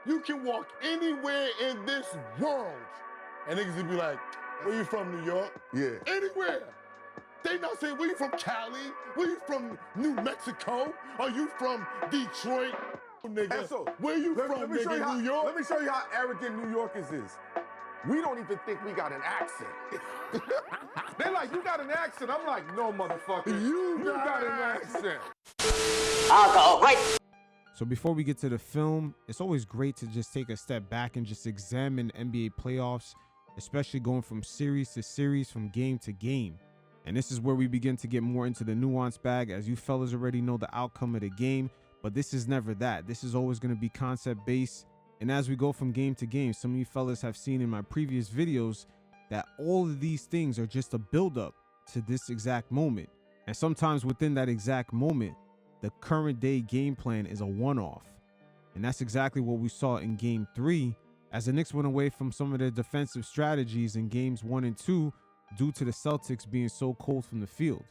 You can walk anywhere in this world, and niggas will be like, where you from, New York? Yeah. Anywhere. They not saying, where you from, Cali? Where you from, New Mexico? Are you from Detroit? Nigga, And so, where you from, nigga, New York? Let me show you how arrogant New Yorkers is. We don't even think we got an accent. They're like, you got an accent. I'm like, no, motherfucker. You got an accent. Alcohol, right. So before we get to the film, it's always great to just take a step back and just examine NBA playoffs, especially going from series to series, from game to game. And this is where we begin to get more into the nuance bag, as you fellas already know the outcome of the game, but this is never that. This is always going to be concept based. And as we go from game to game, some of you fellas have seen in my previous videos that all of these things are just a buildup to this exact moment. And sometimes within that exact moment, the current day game plan is a one-off. And that's exactly what we saw in game 3, as the Knicks went away from some of their defensive strategies in games 1 and 2 due to the Celtics being so cold from the field.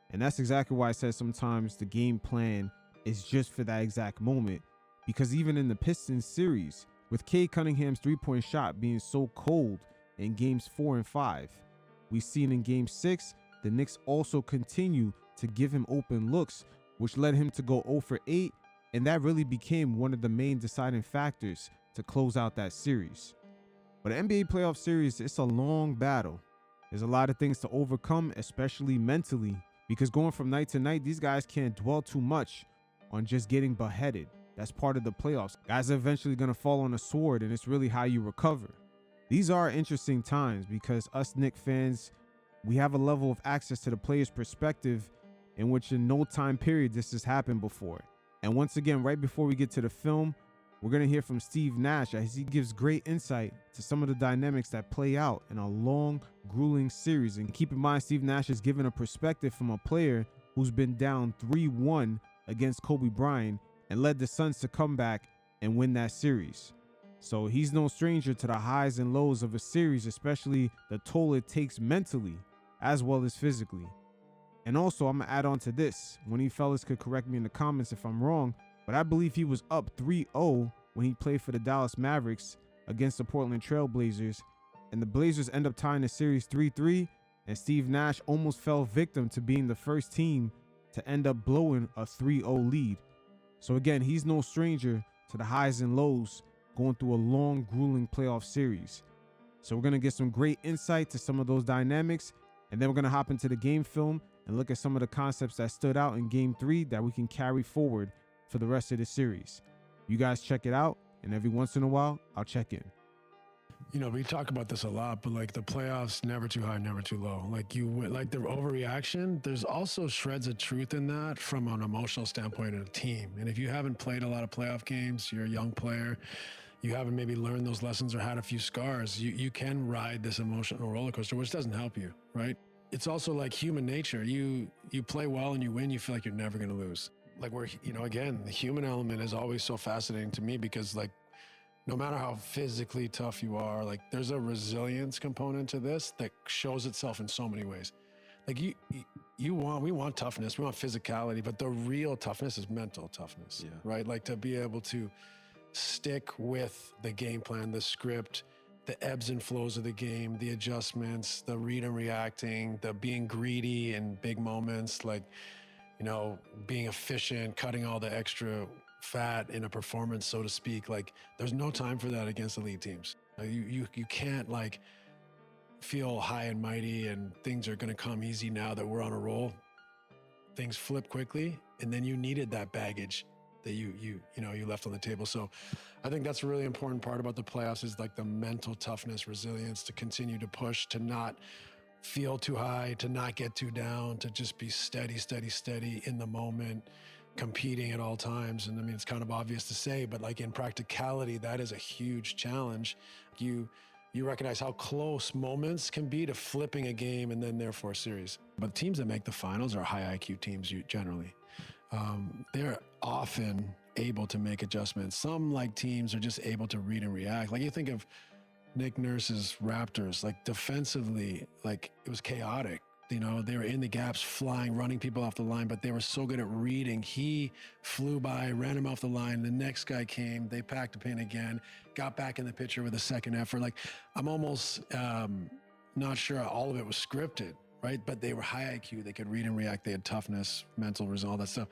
And that's exactly why I said sometimes the game plan is just for that exact moment. Because even in the Pistons series, with Cade Cunningham's three-point shot being so cold in games 4 and 5, we've seen in game 6, the Knicks also continue to give him open looks, which led him to go 0 for 8, and that really became one of the main deciding factors to close out that series. But an NBA playoff series, it's a long battle. There's a lot of things to overcome, especially mentally, because going from night to night, these guys can't dwell too much on just getting beheaded. That's part of the playoffs. Guys are eventually going to fall on a sword, and it's really how you recover. These are interesting times because us Knicks fans, we have a level of access to the player's perspective in which in no time period this has happened before. And once again, right before we get to the film, we're going to hear from Steve Nash as he gives great insight to some of the dynamics that play out in a long, grueling series. And keep in mind, Steve Nash is given a perspective from a player who's been down 3-1 against Kobe Bryant and led the Suns to come back and win that series. So he's no stranger to the highs and lows of a series, especially the toll it takes mentally as well as physically. And also, I'm going to add on to this. One of you fellas could correct me in the comments if I'm wrong, but I believe he was up 3-0 when he played for the Dallas Mavericks against the Portland Trail Blazers, and the Blazers end up tying the series 3-3, and Steve Nash almost fell victim to being the first team to end up blowing a 3-0 lead. So again, he's no stranger to the highs and lows going through a long, grueling playoff series. So we're going to get some great insight to some of those dynamics, and then we're going to hop into the game film and look at some of the concepts that stood out in game 3 that we can carry forward for the rest of the series. You guys check it out, and every once in a while, I'll check in. You know, we talk about this a lot, but like the playoffs, never too high, never too low. Like the overreaction, there's also shreds of truth in that from an emotional standpoint of a team. And if you haven't played a lot of playoff games, you're a young player, you haven't maybe learned those lessons or had a few scars, you can ride this emotional roller coaster, which doesn't help you, right? It's also like human nature. You play well and you win, you feel like you're never going to lose. Like again, the human element is always so fascinating to me because like, no matter how physically tough you are, like there's a resilience component to this that shows itself in so many ways. Like we want toughness, we want physicality, but the real toughness is mental toughness, right? Like to be able to stick with the game plan, the script, the ebbs and flows of the game, the adjustments, the read and reacting, the being greedy in big moments, like, you know, being efficient, cutting all the extra fat in a performance, so to speak. Like there's no time for that against elite teams. You can't like feel high and mighty and things are going to come easy now that we're on a roll. Things flip quickly, and then you needed that baggage that you left on the table. So I think that's a really important part about the playoffs is like the mental toughness, resilience to continue to push, to not feel too high, to not get too down, to just be steady in the moment, competing at all times. And I mean, it's kind of obvious to say, but like in practicality, that is a huge challenge. You recognize how close moments can be to flipping a game and then therefore a series. But teams that make the finals are high IQ teams generally. They're often able to make adjustments. Some like teams are just able to read and react. Like you think of Nick Nurse's Raptors, like defensively, like it was chaotic. You know, they were in the gaps, flying, running people off the line, but they were so good at reading. He flew by, ran him off the line. The next guy came, they packed a pin again, got back in the picture with a second effort. Like, I'm almost not sure all of it was scripted, right? But they were high IQ. They could read and react. They had toughness, mental resolve, that stuff.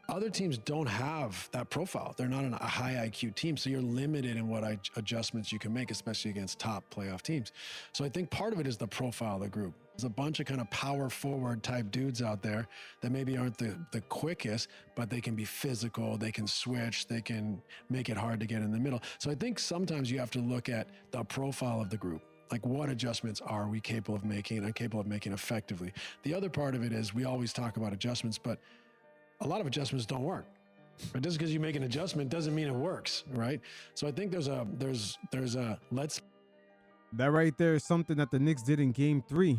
Other teams don't have that profile. They're not a high IQ team, so you're limited in what adjustments you can make, especially against top playoff teams. So I think part of it is the profile of the group. There's a bunch of kind of power forward type dudes out there that maybe aren't the quickest, but they can be physical, they can switch, they can make it hard to get in the middle. So I think sometimes you have to look at the profile of the group. Like, what adjustments are we capable of making and capable of making effectively? The other part of it is we always talk about adjustments, but a lot of adjustments don't work. But just because you make an adjustment doesn't mean it works, right? So I think there's a let's. That right there is something that the Knicks did in Game 3.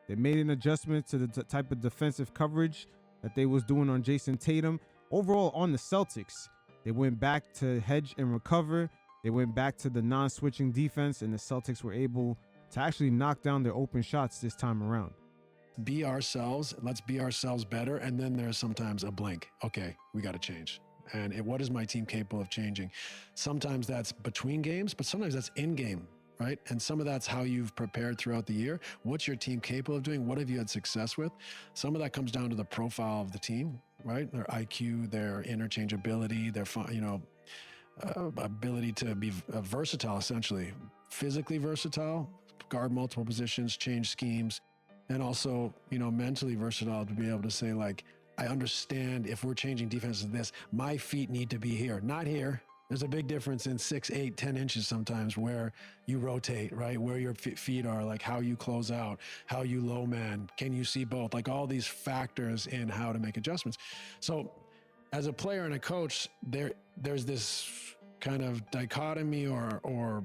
They made an adjustment to the type of defensive coverage that they was doing on Jason Tatum. Overall, on the Celtics, they went back to hedge and recover. They went back to the non-switching defense, and the Celtics were able to actually knock down their open shots this time around. Be ourselves. Let's be ourselves better. And then there's sometimes a blink. Okay, we got to change. And what is my team capable of changing? Sometimes that's between games, but sometimes that's in game, right? And some of that's how you've prepared throughout the year. What's your team capable of doing? What have you had success with? Some of that comes down to the profile of the team, right? Their IQ, their interchangeability, their, ability to be versatile, essentially. Physically versatile, guard multiple positions, change schemes. And also, mentally versatile to be able to say, like, I understand if we're changing defense to this, my feet need to be here, not here. There's a big difference in 6, 8, 10 inches sometimes where you rotate, right? Where your feet are, like how you close out, how you low man, can you see both? Like all these factors in how to make adjustments. So as a player and a coach, there's this kind of dichotomy or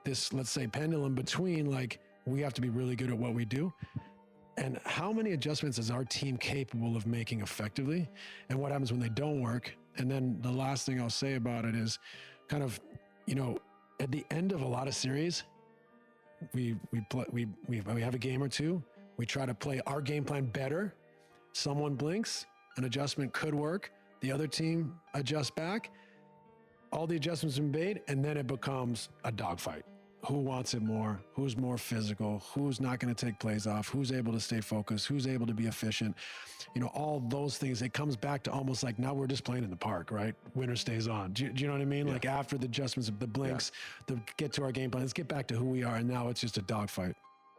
this, let's say, pendulum between, like, we have to be really good at what we do. And how many adjustments is our team capable of making effectively? And what happens when they don't work? And then the last thing I'll say about it is kind of, at the end of a lot of series, we have a game or two. We try to play our game plan better. Someone blinks, an adjustment could work. The other team adjusts back. All the adjustments have been made, and then it becomes a dogfight. Who wants it more? Who's more physical? Who's not going to take plays off? Who's able to stay focused? Who's able to be efficient? All those things, it comes back to almost like now we're just playing in the park, right? Winner stays on. Do you know what I mean? Yeah. Like after the adjustments, the blinks, to get to our game plan, let's get back to who we are. And now it's just a dogfight.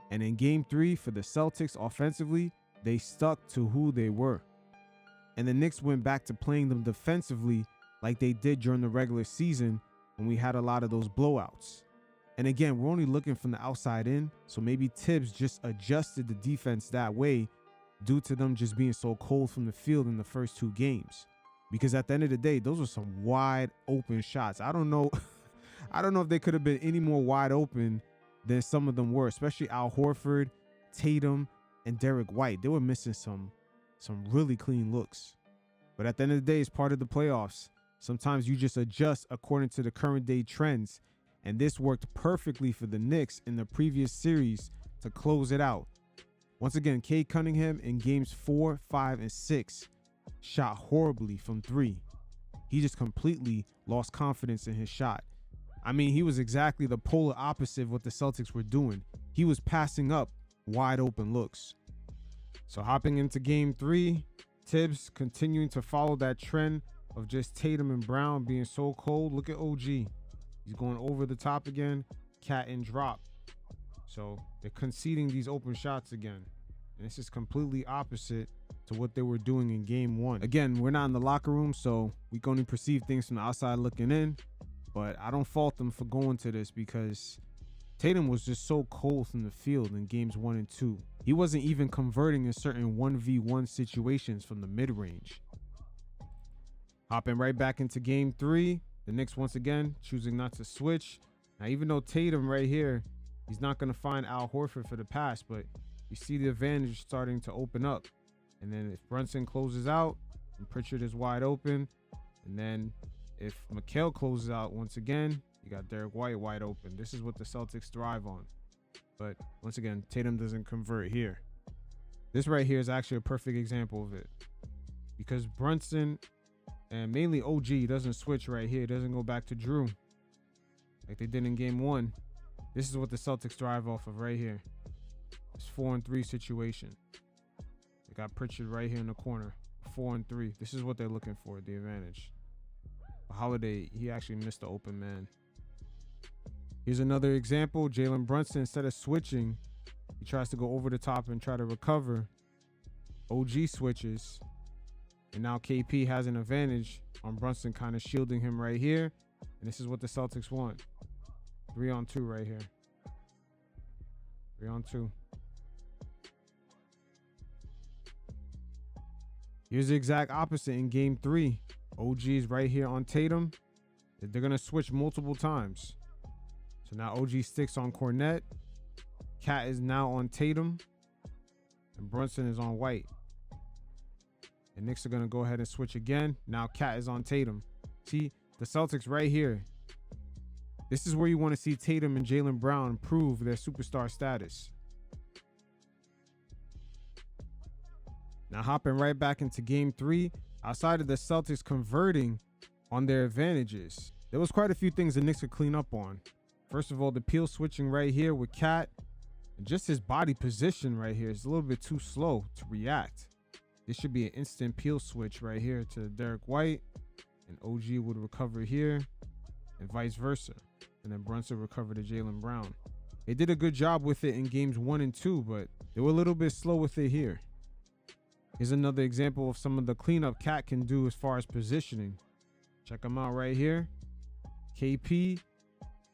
And in Game 3 for the Celtics offensively, they stuck to who they were. And the Knicks went back to playing them defensively like they did during the regular season when we had a lot of those blowouts. And again, we're only looking from the outside in, so maybe Tibbs just adjusted the defense that way due to them just being so cold from the field in the first 2 games. Because at the end of the day, those were some wide open shots. I don't know if they could have been any more wide open than some of them were, especially Al Horford, Tatum, and Derek White. They were missing some really clean looks. But at the end of the day, it's part of the playoffs. Sometimes you just adjust according to the current day trends. And this worked perfectly for the Knicks in the previous series to close it out. Once again, Cade Cunningham in games 4, 5, and 6 shot horribly from 3. He just completely lost confidence in his shot. I mean, he was exactly the polar opposite of what the Celtics were doing. He was passing up wide open looks. So hopping into game 3, Tibbs continuing to follow that trend of just Tatum and Brown being so cold. Look at OG. He's going over the top again, cat and drop. So they're conceding these open shots again. And this is completely opposite to what they were doing in game 1. Again, we're not in the locker room, so we can only perceive things from the outside looking in. But I don't fault them for going to this because Tatum was just so cold from the field in games 1 and 2. He wasn't even converting in certain 1v1 situations from the mid-range. Hopping right back into game 3. The Knicks once again choosing not to switch. Now, even though Tatum right here, he's not going to find Al Horford for the pass, but you see the advantage starting to open up. And then if Brunson closes out and Pritchard is wide open, and then if Mikal closes out once again, you got Derek White wide open. This is what the Celtics thrive on. But once again, Tatum doesn't convert here. This right here is actually a perfect example of it, because Brunson and mainly OG doesn't switch right here. It doesn't go back to Drew like they did in game 1. This is what the Celtics thrive off of right here. It's 4-on-3 situation. They got Pritchard right here in the corner. 4-on-3. This is what they're looking for, the advantage. Holiday, he actually missed the open man. Here's another example. Jalen Brunson, instead of switching, he tries to go over the top and try to recover. OG switches. And now KP has an advantage on Brunson, kind of shielding him right here. And this is what the Celtics want. 3-on-2 right here. 3-on-2. Here's the exact opposite in game 3. OG's right here on Tatum. They're going to switch multiple times. So now OG sticks on Cornette. Cat is now on Tatum. And Brunson is on White. And Knicks are going to go ahead and switch again. Now Cat is on Tatum. See, the Celtics right here. This is where you want to see Tatum and Jalen Brown prove their superstar status. Now hopping right back into game 3. Outside of the Celtics converting on their advantages, there was quite a few things the Knicks could clean up on. First of all, the peel switching right here with Cat. And just his body position right here is a little bit too slow to react. This should be an instant peel switch right here to Derek White. And OG would recover here and vice versa. And then Brunson recovered to Jalen Brown. They did a good job with it in games 1 and 2, but they were a little bit slow with it here. Here's another example of some of the cleanup Cat can do as far as positioning. Check him out right here. KP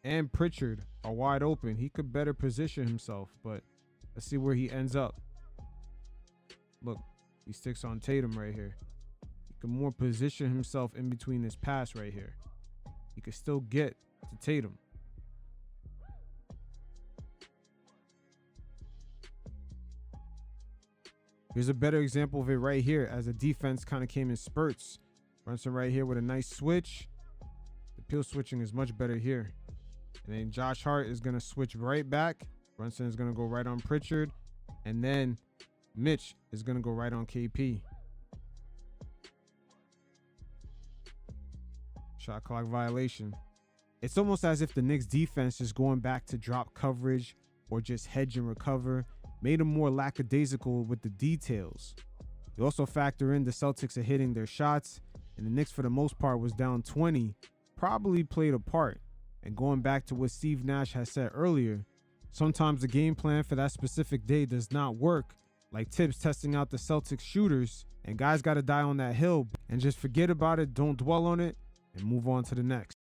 and Pritchard are wide open. He could better position himself, but let's see where he ends up. Look, he sticks on Tatum right here. He can more position himself in between this pass right here. He could still get to Tatum. Here's a better example of it right here as the defense kind of came in spurts. Brunson right here with a nice switch. The peel switching is much better here. And then Josh Hart is going to switch right back. Brunson is going to go right on Pritchard. And then Mitch is going to go right on KP. Shot clock violation. It's almost as if the Knicks defense is going back to drop coverage or just hedge and recover. Made them more lackadaisical with the details. You also factor in the Celtics are hitting their shots, and the Knicks for the most part was down 20, probably played a part. And going back to what Steve Nash has said earlier, sometimes the game plan for that specific day does not work, like Tibbs testing out the Celtics shooters, and guys got to die on that hill and just forget about it, don't dwell on it, and move on to the next.